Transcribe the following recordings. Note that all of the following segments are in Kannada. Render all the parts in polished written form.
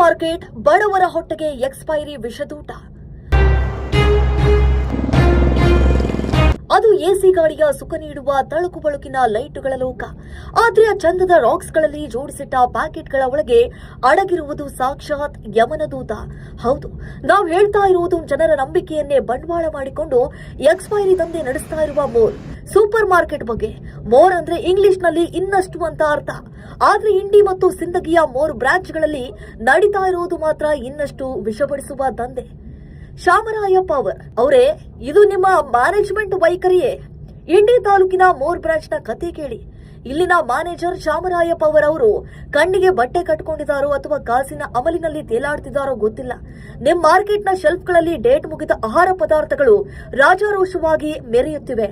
ಮಾರ್ಕೆಟ್ ಬಡವರ ಹೊಟ್ಟೆಗೆ ಎಕ್ಸ್ಪೈರಿ ವಿಷದೂಟ. ಅದು ಎಸಿ ಗಾಡಿಯ ಸುಖ ನೀಡುವ ತಳುಕು ಬಳುಕಿನ ಲೈಟುಗಳ ಲೋಕ. ಆದ್ರೆ ಚಂದದ ರಾಕ್ಸ್ಗಳಲ್ಲಿ ಜೋಡಿಸಿಟ್ಟ ಪ್ಯಾಕೆಟ್ಗಳ ಒಳಗೆ ಅಡಗಿರುವುದು ಸಾಕ್ಷಾತ್ ಯಮನ ದೂತ. ಹೌದು, ನಾವು ಹೇಳ್ತಾ ಇರುವುದು ಜನರ ನಂಬಿಕೆಯನ್ನೇ ಬಂಡವಾಳ ಮಾಡಿಕೊಂಡು ಎಕ್ಸ್ಪೈರಿ ದಂಧೆ ನಡೆಸ್ತಾ ಇರುವ ಮೋರ್ ಸೂಪರ್ ಮಾರ್ಕೆಟ್ ಬಗ್ಗೆ. ಮೋರ್ ಅಂದ್ರೆ ಇಂಗ್ಲಿಷ್ ನಲ್ಲಿ ಇನ್ನಷ್ಟು ಅಂತ ಅರ್ಥ. ಆದ್ರೆ ಇಂಡಿ ಮತ್ತು ಸಿಂದಗಿಯ ಮೋರ್ ಬ್ರಾಂಚ್ಗಳಲ್ಲಿ ನಡೀತಾ ಇರುವುದು ಮಾತ್ರ ಇನ್ನಷ್ಟು ವಿಷಪಡಿಸುವ ದಂಧೆ. ಶಾಮರಾಯ ಪವರ್ ಅವರೇ, ಇದು ನಿಮ್ಮ ಮ್ಯಾನೇಜ್ಮೆಂಟ್ ವೈಖರಿಯೇ? ಇಂಡಿ ತಾಲೂಕಿನ ಮೋರ್ ಬ್ರಾಂಚ್ ನ ಕತೆ ಕೇಳಿ. ಇಲ್ಲಿನ ಮ್ಯಾನೇಜರ್ ಶಾಮರಾಯ ಪವರ್ ಅವರು ಕಣ್ಣಿಗೆ ಬಟ್ಟೆ ಕಟ್ಕೊಂಡಿದ್ದಾರೋ ಅಥವಾ ಕಾಸಿನ ಅಮಲಿನಲ್ಲಿ ತೇಲಾಡ್ತಿದ್ದಾರೋ ಗೊತ್ತಿಲ್ಲ. ನಿಮ್ಮ ಮಾರ್ಕೆಟ್ ನ ಶೆಲ್ಫ್ ಗಳಲ್ಲಿ ಡೇಟ್ ಮುಗಿದ ಆಹಾರ ಪದಾರ್ಥಗಳು ರಾಜಾರೋಷವಾಗಿ ಮೆರೆಯುತ್ತಿವೆ.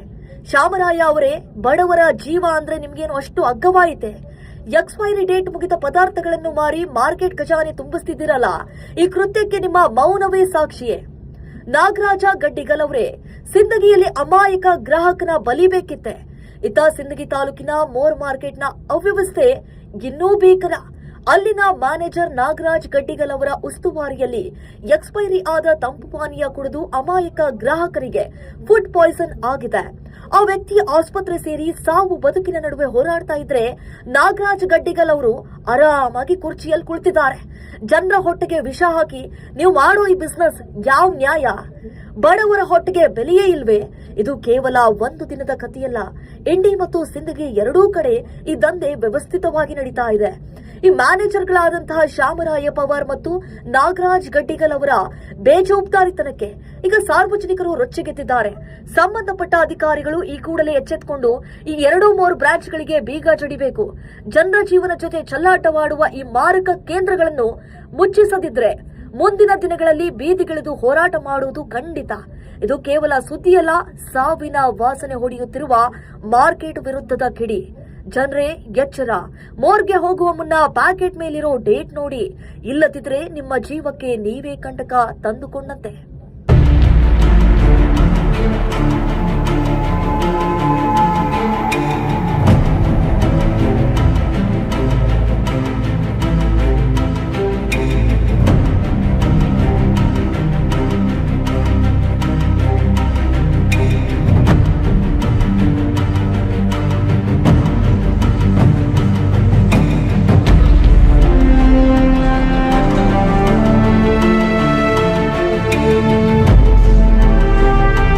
ಶಾಮರಾಯ ಅವರೇ, ಬಡವರ ಜೀವ ಅಂದ್ರೆ ನಿಮ್ಗೇನು ಅಷ್ಟು ಅಗ್ಗವಾಯಿತೆ? ಎಕ್ಸ್ಪೈರಿ ಡೇಟ್ ಮುಗಿದ ಪದಾರ್ಥಗಳನ್ನು ಮಾರಿ ಮಾರ್ಕೆಟ್ ಖಜಾನೆ ತುಂಬಿಸ್ತಿದ್ದೀರಲ್ಲ, ಈ ಕೃತ್ಯಕ್ಕೆ ನಿಮ್ಮ ಮೌನವೇ ಸಾಕ್ಷಿಯೇ. ನಾಗರಾಜ ಗಡ್ಡಿಗಲ್ ಅವರೇ, ಸಿಂದಗಿಯಲ್ಲಿ ಅಮಾಯಕ ಗ್ರಾಹಕನ ಬಲಿ ಬೇಕಿತ್ತೆ. ಇತ್ತ ಸಿಂದಗಿ ತಾಲೂಕಿನ ಮೋರ್ ಮಾರ್ಕೆಟ್ನ ಅವ್ಯವಸ್ಥೆ ಇನ್ನೂ ಬೇಕಲ್ಲ. ಅಲ್ಲಿನ ಮ್ಯಾನೇಜರ್ ನಾಗರಾಜ್ ಗಡ್ಡಿಗಲ್ ಅವರ ಉಸ್ತುವಾರಿಯಲ್ಲಿ ಎಕ್ಸ್ಪೈರಿ ಆದ ತಂಪು ಪಾನೀಯ ಕುಡಿದು ಅಮಾಯಕ ಗ್ರಾಹಕರಿಗೆ ಫುಡ್ ಪಾಯ್ಸನ್ ಆಗಿದೆ. ಆ ವ್ಯಕ್ತಿ ಆಸ್ಪತ್ರೆ ಸೇರಿ ಸಾವು ಬದುಕಿನ ನಡುವೆ ಹೋರಾಡ್ತಾ ಇದ್ರೆ ನಾಗರಾಜ್ ಗಡ್ಡಿಗಲ್ ಅವರು ಆರಾಮಾಗಿ ಕುರ್ಚಿಯಲ್ಲಿ ಕುಳಿತಿದ್ದಾರೆ. ಜನರ ಹೊಟ್ಟೆಗೆ ವಿಷ ಹಾಕಿ ನೀವು ಮಾಡೋ ಈ ಬಿಸ್ನೆಸ್ ಯಾವ ನ್ಯಾಯ? ಬಡವರ ಹೊಟ್ಟೆಗೆ ಬೆಲೆಯೇ ಇಲ್ವೇ? ಇದು ಕೇವಲ ಒಂದು ದಿನದ ಕಥೆಯಲ್ಲ. ಇಂಡಿ ಮತ್ತು ಸಿಂದಗಿ ಎರಡೂ ಕಡೆ ಈ ದಂಧೆ ವ್ಯವಸ್ಥಿತವಾಗಿ ನಡೀತಾ ಇದೆ. ಈ ಮ್ಯಾನೇಜರ್ಗಳಾದಂತಹ ಶಾಮರಾಯ ಪವಾರ್ ಮತ್ತು ನಾಗರಾಜ್ ಗಡ್ಡಿಗಲ್ ಅವರ ಬೇಜವಾಬ್ದಾರಿತನಕ್ಕೆ ಈಗ ಸಾರ್ವಜನಿಕರು ರೊಚ್ಚಿಗೆದ್ದಿದ್ದಾರೆ. ಸಂಬಂಧಪಟ್ಟ ಅಧಿಕಾರಿಗಳು ಈ ಕೂಡಲೇ ಎಚ್ಚೆತ್ತುಕೊಂಡು ಈ ಎರಡೂ ಮೂರು ಬ್ರಾಂಚ್ಗಳಿಗೆ ಬೀಗ ಜಡಿಬೇಕು. ಜನರ ಜೀವನ ಜೊತೆ ಚೆಲ್ಲಾಟವಾಡುವ ಈ ಮಾರಕ ಕೇಂದ್ರಗಳನ್ನು ಮುಚ್ಚಿಸದಿದ್ರೆ ಮುಂದಿನ ದಿನಗಳಲ್ಲಿ ಬೀದಿಗಿಳಿದು ಹೋರಾಟ ಮಾಡುವುದು ಖಂಡಿತ. ಇದು ಕೇವಲ ಸುದ್ದಿಯಲ್ಲ, ಸಾವಿನ ವಾಸನೆ ಹೊಡೆಯುತ್ತಿರುವ ಮಾರ್ಕೆಟ್ ವಿರುದ್ಧದ ಕಿಡಿ. ಜನರೇ ಎಚ್ಚರ. ಮೋರ್ಗೆ ಹೋಗುವ ಮುನ್ನ ಪ್ಯಾಕೆಟ್ ಮೇಲಿರೋ ಡೇಟ್ ನೋಡಿ, ಇಲ್ಲದಿದ್ರೆ ನಿಮ್ಮ ಜೀವಕ್ಕೆ ನೀವೇ ಕಂಟಕ ತಂದುಕೊಂಡಂತೆ.